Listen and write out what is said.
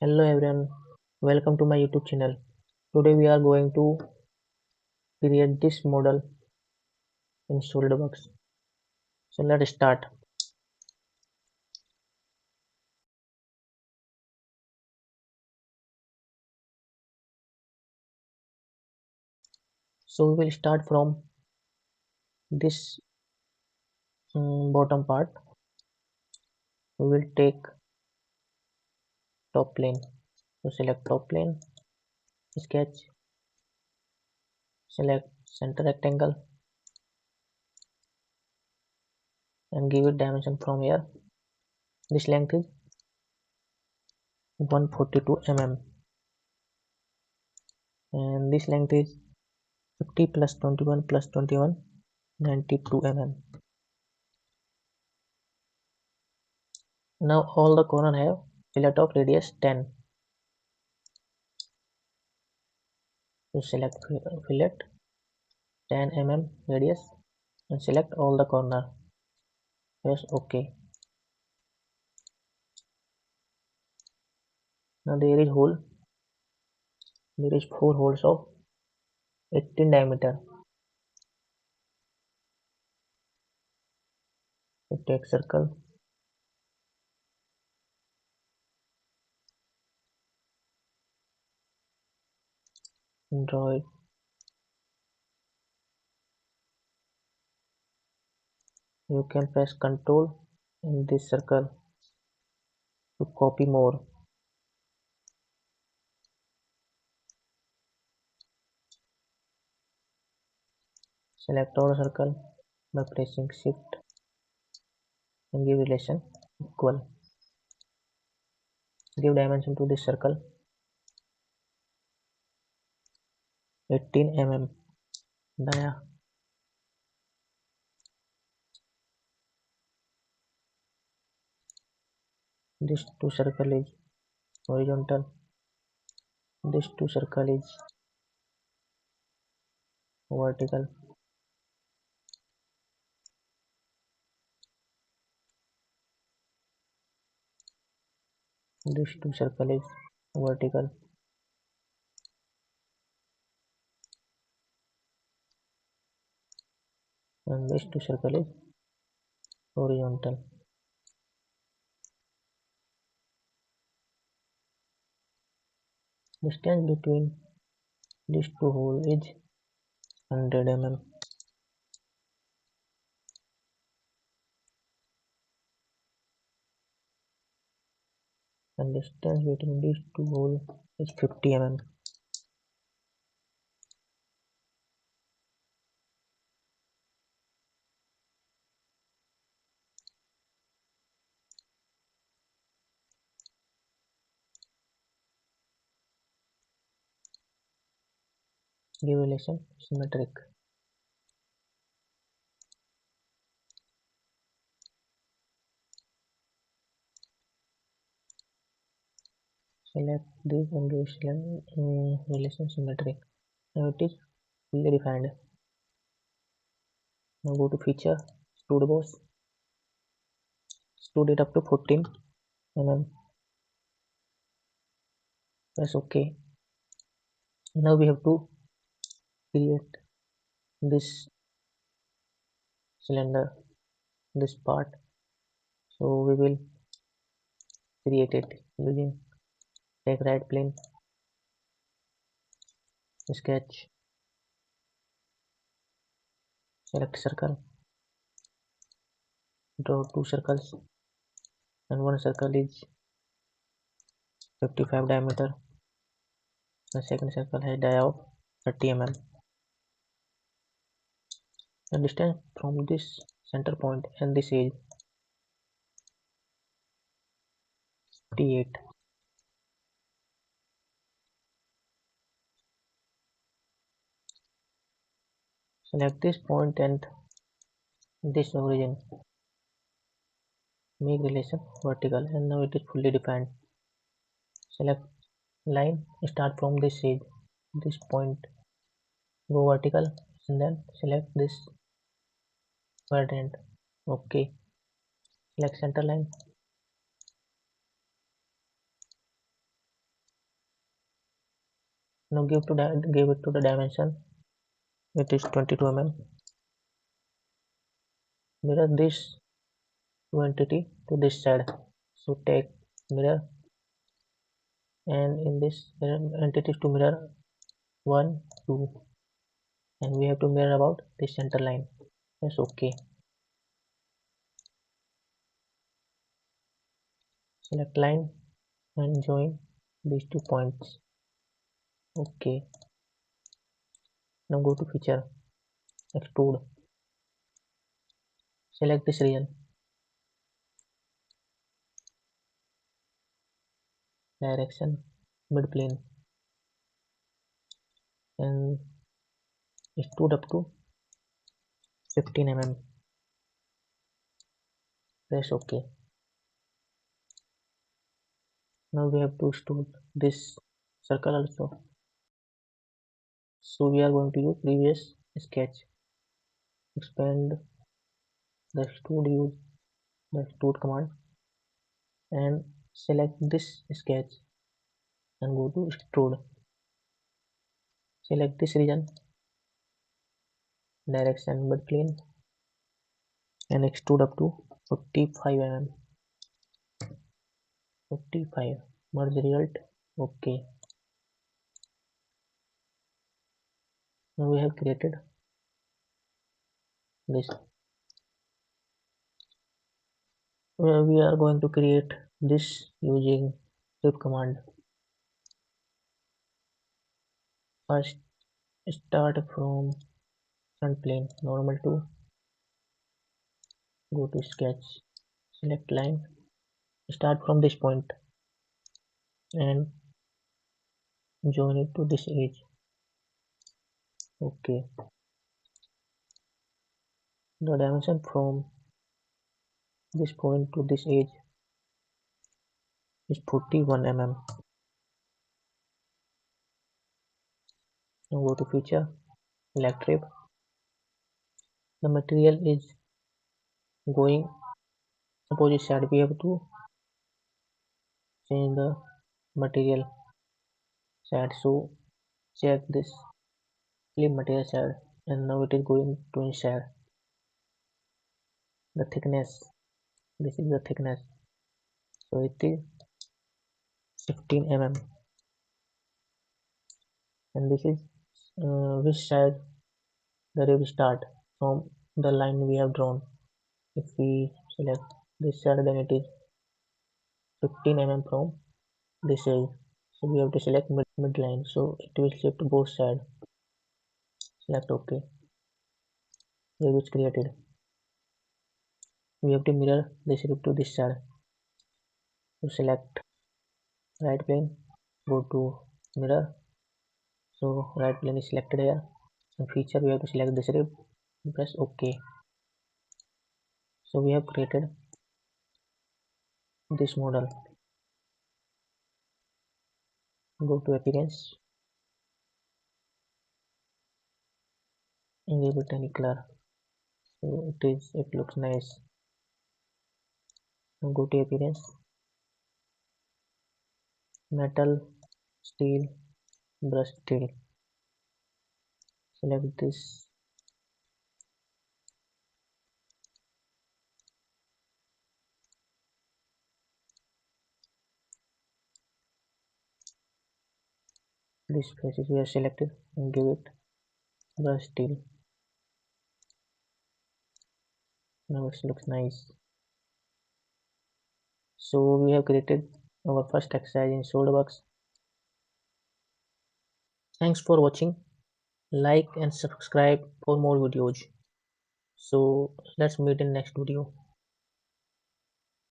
Hello everyone, welcome to my YouTube channel. Today we are going to create this model in SolidWorks. So let's start. So we will start from this bottom part. We will take top plane. So select top plane, sketch, select center rectangle and give it dimension from here. This length is 142 mm and this length is 50 plus 21 plus 21 92 mm. Now all the corner have fillet of radius 10. So select fillet 10 mm radius and select all the corner. Press OK. Now there is hole. There is 4 holes of 18 diameter. So take circle. Draw it. You can press Ctrl in this circle to copy more. Select all circle by pressing Shift and give relation equal. Give dimension to this circle 18 mm. Dia. This two circle is horizontal. This two circle is vertical. This two circle is vertical. And this two circle is horizontal. Distance between these two holes is 100 mm. And distance between these two holes is 50 mm. Give relation symmetric. Select this and give relation symmetric. Now it is fully defined. Now go to feature, extrude boss, extrude it up to 14 mm. Press OK. Now we have to create this cylinder, this part. So we will create it using take right plane, sketch, select circle, draw two circles and one circle is 55 diameter. The second circle has dia of 30 mm. The distance from this center point and this is 58. Select this point and this origin. Make relation vertical and now it is fully defined. Select line, start from this edge, this point, go vertical and then select this quadrant. OK. Select center line. Now give it to the dimension. It is 22 mm. Mirror this two entity to this side. So take mirror, and in this entities to mirror 1, 2, and we have to mirror about this center line. Yes, okay. Select line and join these 2 points. Okay. Now go to feature, extrude. Select this region, direction, mid plane, and extrude up to 15 mm. Press OK. Now we have to extrude this circle also. So we are going to use previous sketch. Expand the extrude, use the extrude command, and select this sketch and go to extrude. Select this region, direction mid plane, and extrude up to 45 mm. 45. Merge result. Okay. Now we have created this. We are going to create this using flip command. First, start from front plane, normal to, go to sketch, select line, start from this point and join it to this edge. Okay. The dimension from this point to this edge is 41 mm. Now go to feature, select rib. The material is going opposite side. We have to change the material side. So check this flip material side, and now it is going to inside. The thickness, this is the thickness, so it is 15 mm, and this is which side the rib start from the line we have drawn. If we select this side, then it is 15 mm from this edge. So we have to select midline, so it will shift both sides. Select OK. Rib is created. We have to mirror this rib to this side. So select right plane, go to mirror. So right plane is selected here. And feature, we have to select this rib, press OK. So we have created this model. Go to appearance and give it any color. So it looks nice. Now go to appearance, metal, steel, brush steel. Select this. This faces we have selected and give it brush steel. Now it looks nice. So we have created our first exercise in SolidWorks. Thanks for watching. Like and subscribe for more videos. So let's meet in next video.